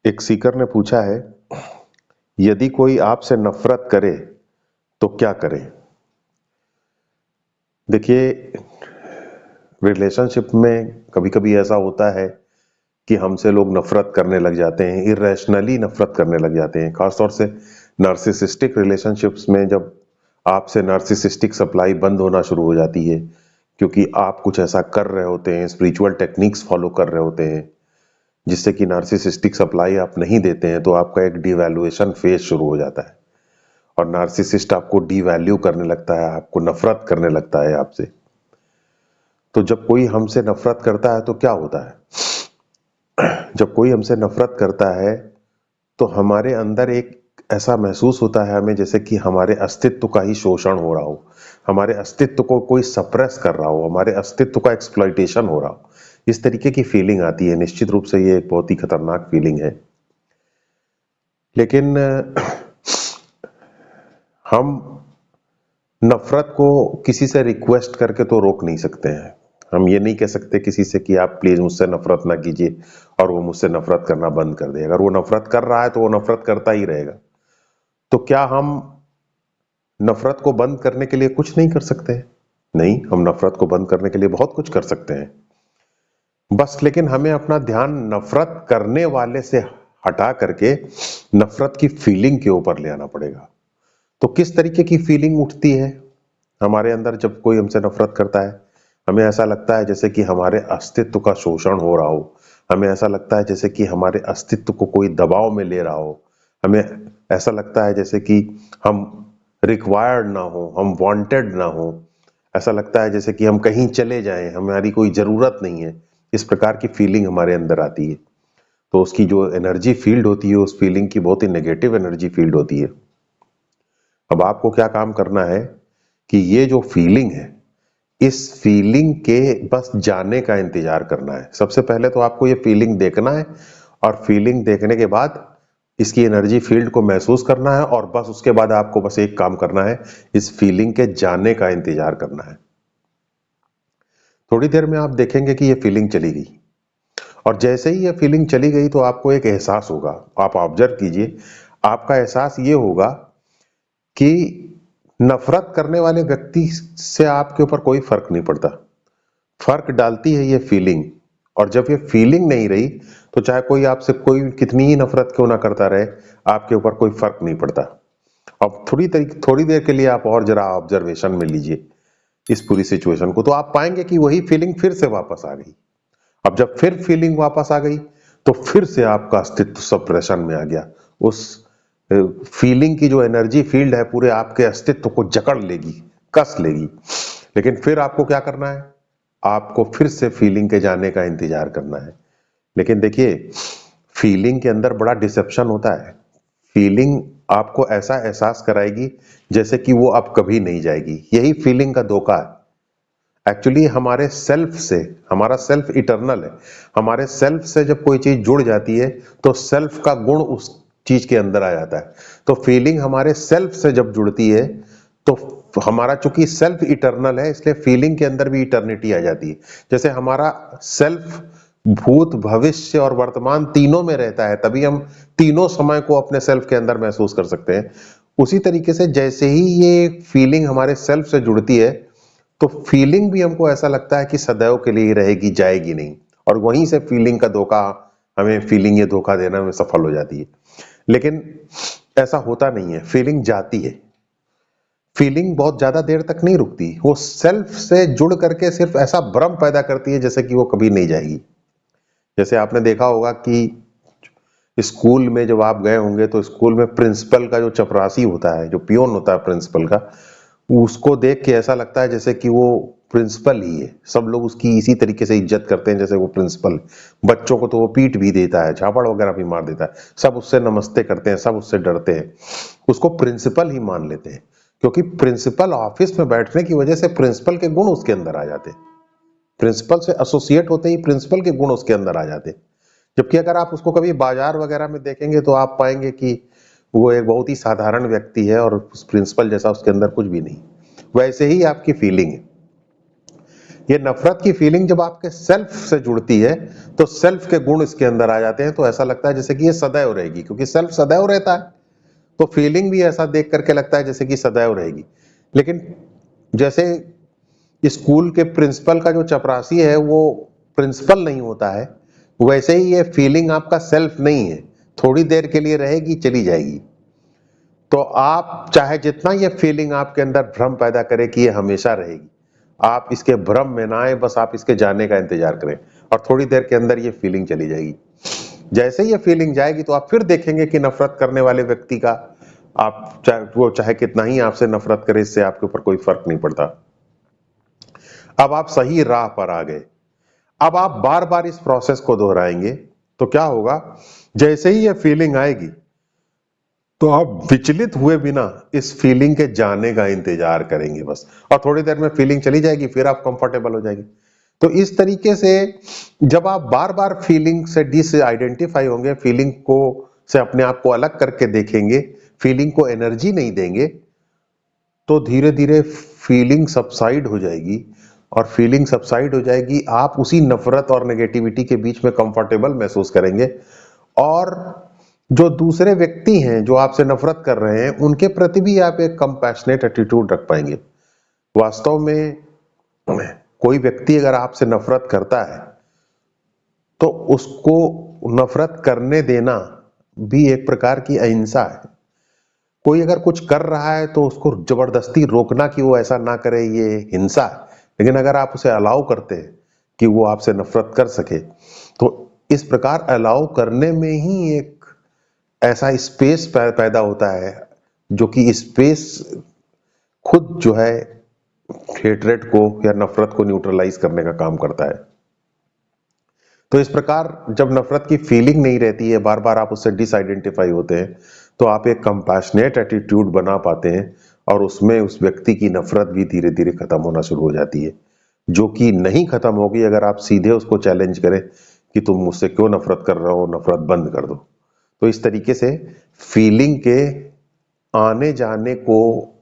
एक सीकर ने पूछा है, यदि कोई आपसे नफरत करे तो क्या करें? देखिए, रिलेशनशिप में कभी कभी ऐसा होता है कि हमसे लोग नफरत करने लग जाते हैं, इरेशनली नफरत करने लग जाते हैं। खासतौर से नार्सिसिस्टिक रिलेशनशिप्स में जब आपसे नार्सिसिस्टिक सप्लाई बंद होना शुरू हो जाती है क्योंकि आप कुछ ऐसा कर रहे होते हैं, स्पिरिचुअल टेक्निक्स फॉलो कर रहे होते हैं जिससे कि नार्सिसिस्टिक सप्लाई आप नहीं देते हैं, तो आपका एक डिवैल्यूएशन फेज शुरू हो जाता है और नार्सिसिस्ट आपको डिवैल्यू करने लगता है, आपको नफरत करने लगता है आपसे। तो जब कोई हमसे नफरत करता है तो क्या होता है? जब कोई हमसे नफरत करता है तो हमारे अंदर एक ऐसा महसूस होता है हमें, जैसे कि हमारे अस्तित्व का ही शोषण हो रहा हो, हमारे अस्तित्व को कोई सप्रेस कर रहा हो, हमारे अस्तित्व का एक्सप्लॉइटेशन हो रहा हो। इस तरीके की फीलिंग आती है। निश्चित रूप से ये एक बहुत ही खतरनाक फीलिंग है। लेकिन हम नफरत को किसी से रिक्वेस्ट करके तो रोक नहीं सकते हैं। हम ये नहीं कह सकते किसी से कि आप प्लीज मुझसे नफरत ना कीजिए और वो मुझसे नफरत करना बंद कर दे। अगर वो नफरत कर रहा है तो वो नफरत करता ही रहेगा। तो क्या हम नफरत को बंद करने के लिए कुछ नहीं कर सकते? नहीं, हम नफरत को बंद करने के लिए बहुत कुछ कर सकते हैं। बस लेकिन हमें अपना ध्यान नफरत करने वाले से हटा करके नफरत की फीलिंग के ऊपर ले आना पड़ेगा। तो किस तरीके की फीलिंग उठती है हमारे अंदर जब कोई हमसे नफरत करता है? हमें ऐसा लगता है जैसे कि हमारे अस्तित्व का शोषण हो रहा हो। हमें ऐसा लगता है जैसे कि हमारे अस्तित्व को कोई दबाव में ले रहा हो। हमें ऐसा लगता है जैसे कि हम रिक्वायर्ड ना हो, हम वांटेड ना हो। ऐसा लगता है जैसे कि हम कहीं चले जाएं, हमारी कोई जरूरत नहीं है। इस प्रकार की फीलिंग हमारे अंदर आती है। तो उसकी जो एनर्जी फील्ड होती है, उस फीलिंग की बहुत ही नेगेटिव एनर्जी फील्ड होती है। अब आपको क्या काम करना है कि ये जो फीलिंग है, इस फीलिंग के बस जाने का इंतजार करना है। सबसे पहले तो आपको ये फीलिंग देखना है और फीलिंग देखने के बाद इसकी एनर्जी फील्ड को महसूस करना है और बस उसके बाद आपको बस एक काम करना है, इस फीलिंग के जाने का इंतजार करना है। थोड़ी देर में आप देखेंगे कि ये फीलिंग चली गई और जैसे ही ये फीलिंग चली गई तो आपको एक एहसास होगा। आप ऑब्जर्व कीजिए, आपका एहसास ये होगा कि नफरत करने वाले व्यक्ति से आपके ऊपर कोई फर्क नहीं पड़ता। फर्क डालती है ये फीलिंग। और जब ये फीलिंग नहीं रही तो चाहे कोई आपसे कोई कितनी ही नफरत क्यों ना करता रहे, आपके ऊपर कोई फर्क नहीं पड़ता। अब थोड़ी देर के लिए आप और जरा ऑब्जर्वेशन में लीजिए इस पूरी सिचुएशन को, तो आप पाएंगे कि वही फीलिंग फिर से वापस आ गई। अब जब फिर फीलिंग वापस आ गई तो फिर से आपका अस्तित्व सप्रेशन में आ गया। उस फीलिंग की जो एनर्जी फील्ड है पूरे आपके अस्तित्व को जकड़ लेगी, कस लेगी। लेकिन फिर आपको क्या करना है? आपको फिर से फीलिंग के जाने का इंतजार करना है। लेकिन देखिए, फीलिंग के अंदर बड़ा डिसेप्शन होता है। फीलिंग आपको ऐसा एहसास कराएगी जैसे कि वो अब कभी नहीं जाएगी। यही फीलिंग का धोखा है। एक्चुअली हमारे सेल्फ से, हमारा सेल्फ इटर्नल है। हमारे सेल्फ से जब कोई चीज जुड़ जाती है तो सेल्फ का गुण उस चीज के अंदर आ जाता है। तो फीलिंग हमारे सेल्फ से जब जुड़ती है तो हमारा, चूंकि सेल्फ इटर्नल है, इसलिए फीलिंग के अंदर भी इटर्निटी आ जाती है। जैसे हमारा सेल्फ भूत, भविष्य और वर्तमान तीनों में रहता है, तभी हम तीनों समय को अपने सेल्फ के अंदर महसूस कर सकते हैं। उसी तरीके से जैसे ही ये फीलिंग हमारे सेल्फ से जुड़ती है तो फीलिंग भी हमको ऐसा लगता है कि सदैव के लिए ही रहेगी, जाएगी नहीं। और वहीं से फीलिंग का धोखा, हमें फीलिंग ये धोखा देना में सफल हो जाती है। लेकिन ऐसा होता नहीं है, फीलिंग जाती है। फीलिंग बहुत ज्यादा देर तक नहीं रुकती, वो सेल्फ से जुड़ करके सिर्फ ऐसा भ्रम पैदा करती है जैसे कि वो कभी नहीं जाएगी। जैसे आपने देखा होगा कि स्कूल में जब आप गए होंगे तो स्कूल में प्रिंसिपल का जो चपरासी होता है, जो पियोन होता है प्रिंसिपल का, उसको देख के ऐसा लगता है जैसे कि वो प्रिंसिपल ही है। सब लोग उसकी इसी तरीके से इज्जत करते हैं जैसे वो प्रिंसिपल। बच्चों को तो वो पीट भी देता है, झापड़ वगैरह भी मार देता है, सब उससे नमस्ते करते हैं, सब उससे डरते हैं, उसको प्रिंसिपल ही मान लेते हैं। क्योंकि प्रिंसिपल ऑफिस में बैठने की वजह से प्रिंसिपल के गुण उसके अंदर आ जाते हैं। प्रिंसिपल से एसोसिएट होते ही प्रिंसिपल के गुण उसके अंदर आ जाते हैं। जबकि अगर आप उसको कभी बाजार वगैरह में देखेंगे तो आप पाएंगे कि वो एक बहुत ही साधारण व्यक्ति है और उस प्रिंसिपल जैसा उसके अंदर कुछ भी नहीं। वैसे ही आपकी फीलिंग है। ये नफरत की फीलिंग जब आपके सेल्फ से जुड़ती है तो सेल्फ के गुण इसके अंदर आ जाते हैं, तो ऐसा लगता है जैसे कि ये सदैव रहेगी, क्योंकि सेल्फ सदैव रहता है तो फीलिंग भी ऐसा देख करके लगता है जैसे कि सदैव रहेगी। लेकिन जैसे स्कूल के प्रिंसिपल का जो चपरासी है वो प्रिंसिपल नहीं होता है, वैसे ही ये फीलिंग आपका सेल्फ नहीं है, थोड़ी देर के लिए रहेगी चली जाएगी। तो आप चाहे जितना ये फीलिंग आपके अंदर भ्रम पैदा करे कि ये हमेशा रहेगी, आप इसके भ्रम में ना आए, बस आप इसके जाने का इंतजार करें और थोड़ी देर के अंदर ये फीलिंग चली जाएगी। जैसे ये फीलिंग जाएगी तो आप फिर देखेंगे कि नफरत करने वाले व्यक्ति का, आप चाहे कितना ही आपसे नफरत करे, इससे आपके ऊपर कोई फर्क नहीं पड़ता। अब आप सही राह पर आ गए। अब आप बार बार इस प्रोसेस को दोहराएंगे तो क्या होगा, जैसे ही ये फीलिंग आएगी तो आप विचलित हुए बिना इस फीलिंग के जाने का इंतजार करेंगे बस, और थोड़ी देर में फीलिंग चली जाएगी, फिर आप कंफर्टेबल हो जाएंगे। तो इस तरीके से जब आप बार बार फीलिंग से डिस आइडेंटिफाई होंगे, फीलिंग को से अपने आप को अलग करके देखेंगे, फीलिंग को एनर्जी नहीं देंगे, तो धीरे धीरे फीलिंग सबसाइड हो जाएगी। और फीलिंग सबसाइड हो जाएगी, आप उसी नफरत और नेगेटिविटी के बीच में कंफर्टेबल महसूस करेंगे, और जो दूसरे व्यक्ति हैं जो आपसे नफरत कर रहे हैं उनके प्रति भी आप एक कंपैशनेट एटीट्यूड रख पाएंगे। वास्तव में कोई व्यक्ति अगर आपसे नफरत करता है तो उसको नफरत करने देना भी एक प्रकार की अहिंसा है। कोई अगर कुछ कर रहा है तो उसको जबरदस्ती रोकना कि वो ऐसा ना करे, ये हिंसा है। लेकिन अगर आप उसे अलाउ करते हैं कि वो आपसे नफरत कर सके, तो इस प्रकार अलाउ करने में ही एक ऐसा स्पेस पैदा होता है, जो कि स्पेस खुद जो है हेट्रेड को या नफरत को न्यूट्रलाइज करने का काम करता है। तो इस प्रकार जब नफरत की फीलिंग नहीं रहती है, बार बार आप उससे डिसआइडेंटिफाई होते हैं, तो आप एक कंपैशनेट एटीट्यूड बना पाते हैं, और उसमें उस व्यक्ति की नफरत भी धीरे धीरे खत्म होना शुरू हो जाती है, जो कि नहीं खत्म होगी अगर आप सीधे उसको चैलेंज करें कि तुम मुझसे क्यों नफरत कर रहे हो, नफरत बंद कर दो। तो इस तरीके से फीलिंग के आने जाने को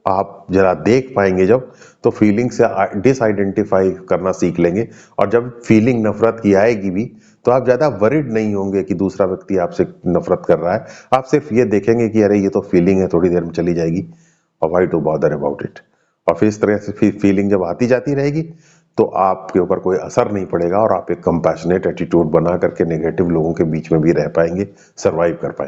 आप जरा देख पाएंगे जब, तो फीलिंग से डिसआइडेंटिफाई करना सीख लेंगे, और जब फीलिंग नफरत की आएगी भी तो आप ज्यादा वरिड नहीं होंगे कि दूसरा व्यक्ति आपसे नफरत कर रहा है। आप सिर्फ ये देखेंगे कि अरे ये तो फीलिंग है, थोड़ी देर में चली जाएगी, और why to bother about it. और फिर इस तरह से फीलिंग जब आती जाती रहेगी तो आपके ऊपर कोई असर नहीं पड़ेगा, और आप एक कंपैशनेट एटीट्यूड बना करके नेगेटिव लोगों के बीच में भी रह पाएंगे, सर्वाइव कर पाएंगे।